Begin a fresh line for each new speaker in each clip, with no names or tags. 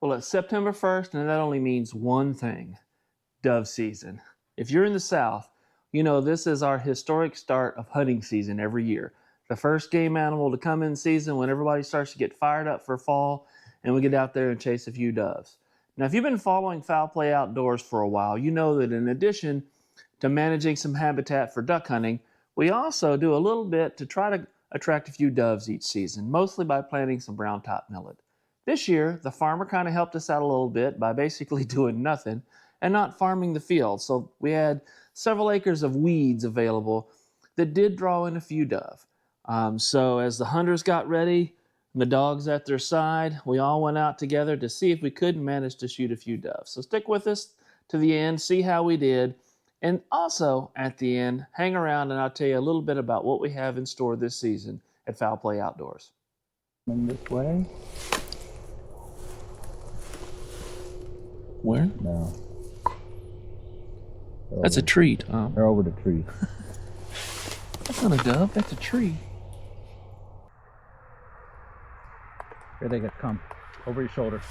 Well, it's September 1st, and that only means one thing: dove season. If you're in the South, you know this is our historic start of hunting season every year. The first game animal to come in season when everybody starts to get fired up for fall, and we get out there and chase a few doves. Now, if you've been following Foul Play Outdoors for a while, you know that in addition to managing some habitat for duck hunting, we also do a little bit to try to attract a few doves each season, mostly by planting some browntop millet. This year, the farmer kind of helped us out a little bit by basically doing nothing and not farming the field. So we had several acres of weeds available that did draw in a few dove. So as the hunters got ready and the dogs at their side, we all went out together to see if we couldn't manage to shoot a few doves. So stick with us to the end, see how we did. And also at the end, hang around and I'll tell you a little bit about what we have in store this season at Foul Play Outdoors.
In this way?
Where?
No.
That's a treat.
They're over the tree.
That's not a dove, that's a tree.
Here they come. Over your shoulder.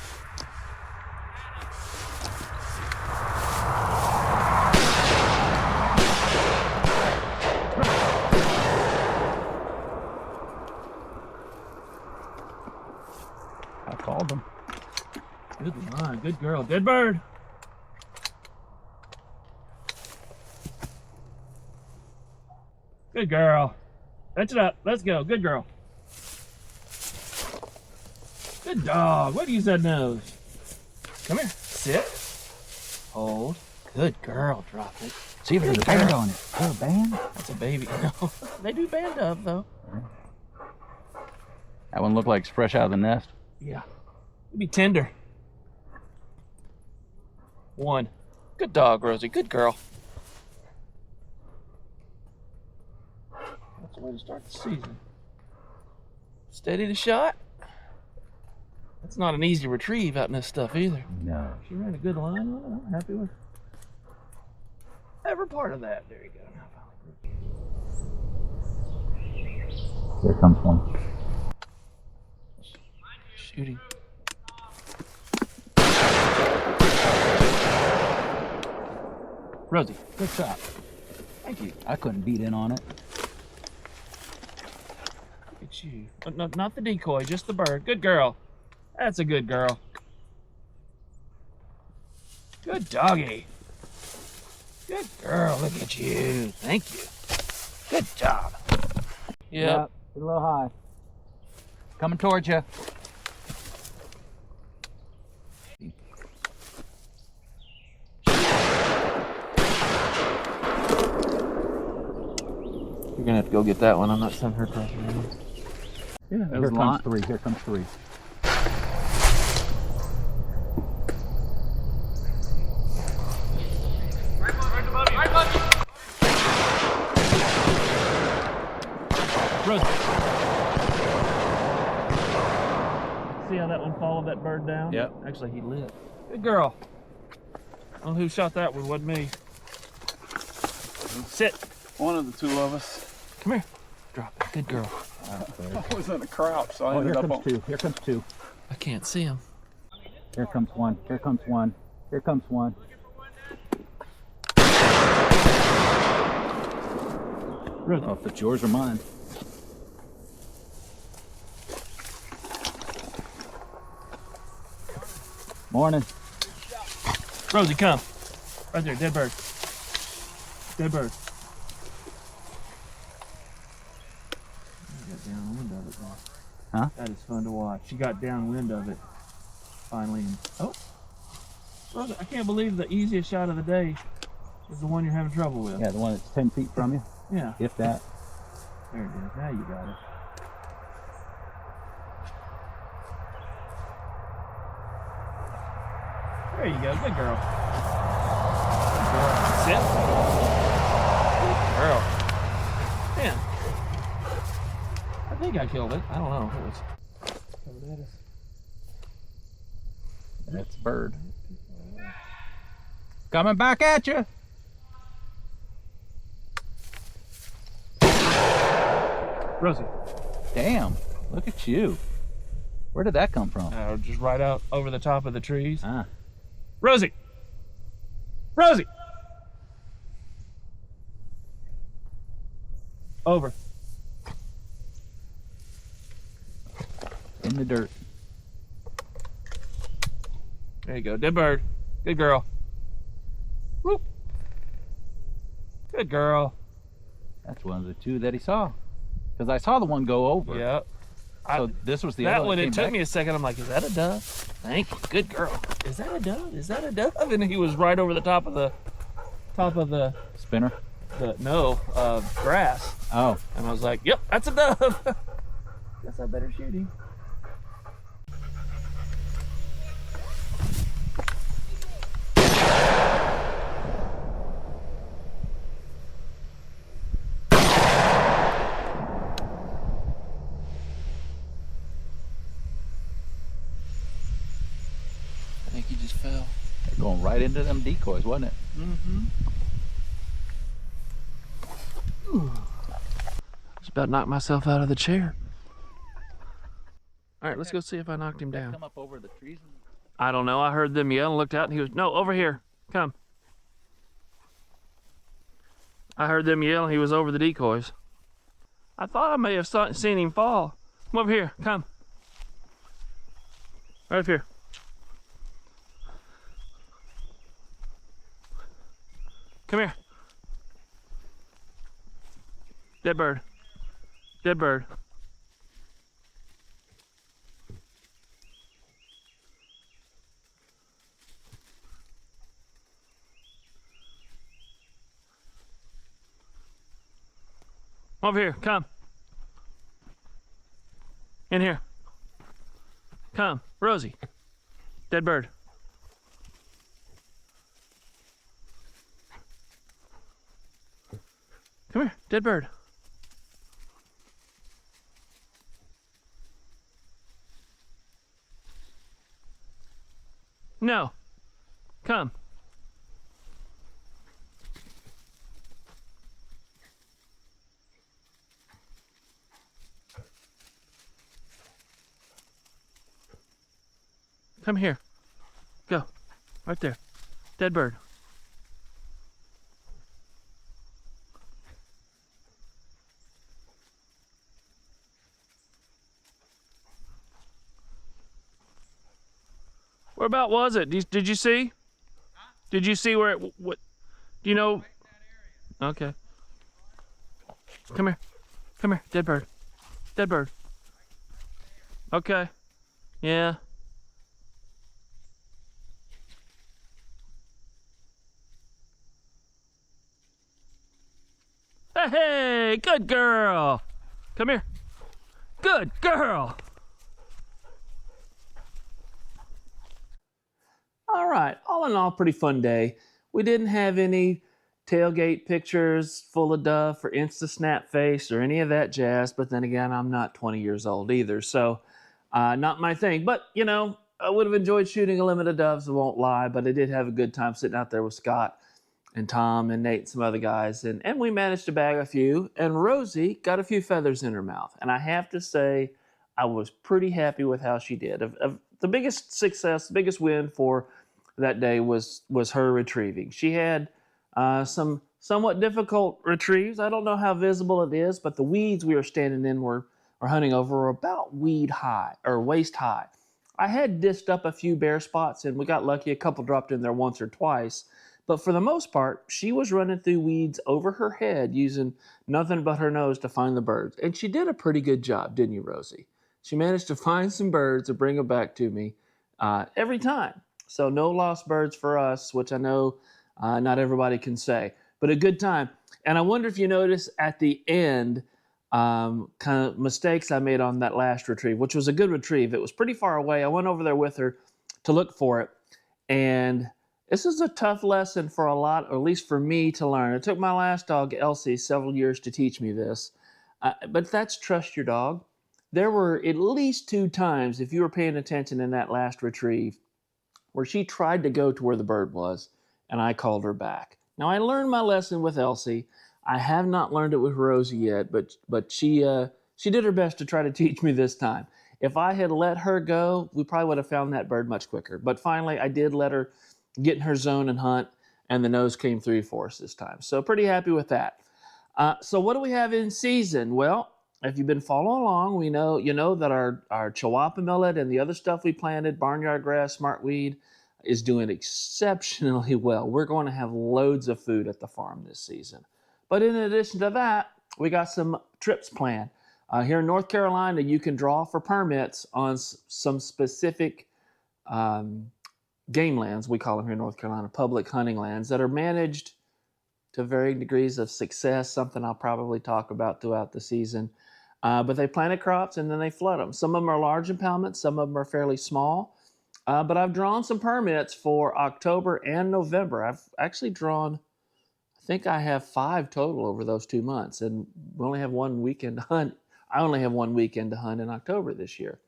I called them.
Good line, good girl, good bird. Good girl. Fetch it up, let's go, good girl. Good dog, what do you said nose? Come here, sit, hold. Good girl, drop it.
See if there's a band on it. Is there a band?
That's a baby, no. They do band dove though.
That one looked like it's fresh out of the nest.
Yeah, it'd be tender. One. Good dog, Rosie. Good girl. That's the way to start the season. Steady the shot. That's not an easy retrieve out in this stuff either.
No.
She ran a good line on it. I'm happy with every part of that. There you go.
Here comes one.
Shooting. Rosie,
Good shot.
thank you.
I couldn't beat in on it.
Look at you. No, not the decoy, just the bird. Good girl. That's a good girl. Good doggy. Good girl. Look at you. Thank you. Good job. Yep.
A little high. Coming towards you.
You're gonna have to go get that one. I'm not sending her pressure. Yeah,
Here comes three. Here comes three.
Rosie. See how that one followed that bird down?
Yep.
Actually, he lit. Good girl. I don't know who shot that one. Wasn't me. Sit.
One of the two of us.
Come here. Drop it. Good girl.
I was in a crouch, so I
Oh,
ended
here
up on.
comes two. Here comes two.
I can't see him.
Here comes one. Here comes one. Here comes one.
Rosie.
Oh, if it's yours or mine. Morning.
Rosie, come. Right there. Dead bird. Dead bird. Got downwind of it now.
Huh?
That is fun to watch. She got downwind of it finally. Oh. Rosie, I can't believe the easiest shot of the day is the one you're having trouble with.
Yeah, the one that's 10 feet from you.
Yeah.
If that.
There it is. Now you got it. There you go. Good girl. Good girl. Sit. Good girl. Man. I think I killed it. I don't know. It was coming at us.
That's a bird. Coming back at you.
Rosie.
Damn, look at you. Where did that come from?
Just right out over the top of the trees.
Ah.
Rosie! Rosie! Over.
In the dirt.
There you go. Dead bird. Good girl. Whoop. Good girl.
That's one of the two that he saw. Because I saw the one go over.
Yep.
So this was the
that
other
one,
that
it
came
took
back?
me a second. I'm like, is that a dove? Thank you. Good girl. Is that a dove? Is that a dove? And he was right over the top of the
Spinner?
grass.
Oh.
And I was like, yep, that's a dove. Guess I better shoot him. I think he just fell.
Going right into them decoys, wasn't it?
Mm-hmm. Just about knocked myself out of the chair. All right, let's go see if I knocked him down.
Come up over the trees.
I don't know. I heard them yell and looked out, and he was, no, over here. Come. I heard them yell, and he was over the decoys. I thought I may have seen him fall. Come over here. Come. Right up here. Come here. Dead bird. Dead bird. Over here, come. In here. Come, Rosie. Dead bird. Come here, dead bird. No. Come. Come here. Go. Right there. Dead bird. Where about was it? Did you see? Huh? Did you see where it, what, do you know? Okay. Come here. Come here. Dead bird. Dead bird. Okay. Yeah. Hey, good girl. Come here. Good girl. All right, all in all, pretty fun day. We didn't have any tailgate pictures full of dove for Insta Snap face or any of that jazz, but then again, I'm not 20 years old either, so not my thing. But, you know, I would have enjoyed shooting a limit of doves, I won't lie, but I did have a good time sitting out there with Scott and Tom and Nate and some other guys, and we managed to bag a few, and Rosie got a few feathers in her mouth, and I have to say, I was pretty happy with how she did. The biggest success, the biggest win for that day was her retrieving. She had some somewhat difficult retrieves. I don't know how visible it is, but the weeds we were standing in or hunting over were about weed high or waist high. I had dished up a few bare spots and we got lucky. A couple dropped in there once or twice. But for the most part, she was running through weeds over her head using nothing but her nose to find the birds. And she did a pretty good job, didn't you, Rosie? She managed to find some birds and bring them back to me every time. So no lost birds for us, which I know not everybody can say, but a good time. And I wonder if you notice at the end, kind of mistakes I made on that last retrieve, which was a good retrieve. It was pretty far away. I went over there with her to look for it. And this is a tough lesson for a lot, or at least for me to learn. It took my last dog, Elsie, several years to teach me this. But that's trust your dog. There were at least 2 times, if you were paying attention in that last retrieve, where she tried to go to where the bird was, and I called her back. Now, I learned my lesson with Elsie. I have not learned it with Rosie yet, but she did her best to try to teach me this time. If I had let her go, we probably would have found that bird much quicker. But finally, I did let her get in her zone and hunt, and the nose came through for us this time. So pretty happy with that. So what do we have in season? Well, if you've been following along, you know that our Chihuahua millet and the other stuff we planted, barnyard grass, smartweed, is doing exceptionally well. We're going to have loads of food at the farm this season. But in addition to that, we got some trips planned. Here in North Carolina, you can draw for permits on some specific game lands, we call them here in North Carolina, public hunting lands that are managed to varying degrees of success, something I'll probably talk about throughout the season. But they planted crops and then they flood them. Some of them are large impoundments, some of them are fairly small. But I've drawn some permits for October and November. I've actually drawn, I think I have 5 total over those 2 months, and we only have one weekend to hunt. I only have one weekend to hunt in October this year.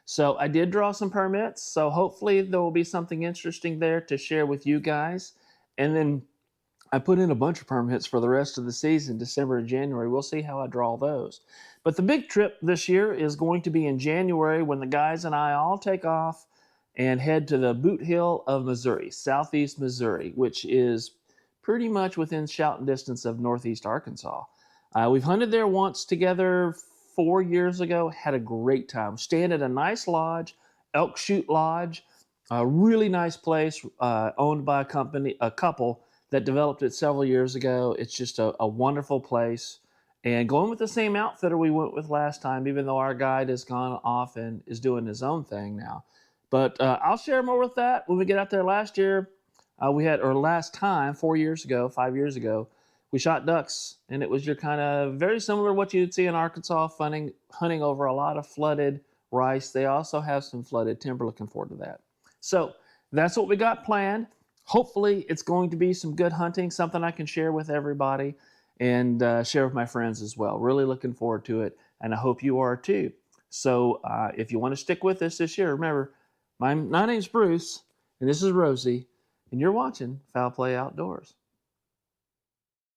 So I did draw some permits, so hopefully there will be something interesting there to share with you guys. And then I put in a bunch of permits for the rest of the season, December and January. We'll see how I draw those. But the big trip this year is going to be in January when the guys and I all take off and head to the Boot Hill of Missouri, southeast Missouri, which is pretty much within shouting distance of northeast Arkansas. We've hunted there once together 4 years ago, had a great time. Staying at a nice lodge, Elk Chute Lodge, a really nice place owned by a couple that developed it several years ago. It's just a wonderful place. And going with the same outfitter we went with last time, even though our guide has gone off and is doing his own thing now. But I'll share more with that when we get out there. Last year, last time, 4 years ago, 5 years ago, we shot ducks, and it was your kind of very similar to what you'd see in Arkansas, hunting over a lot of flooded rice. They also have some flooded timber. Looking forward to that. So that's what we got planned. Hopefully, it's going to be some good hunting, something I can share with everybody and share with my friends as well. Really looking forward to it, and I hope you are too. So if you want to stick with us this year, remember, my name's Bruce, and this is Rosie, and you're watching Foul Play Outdoors.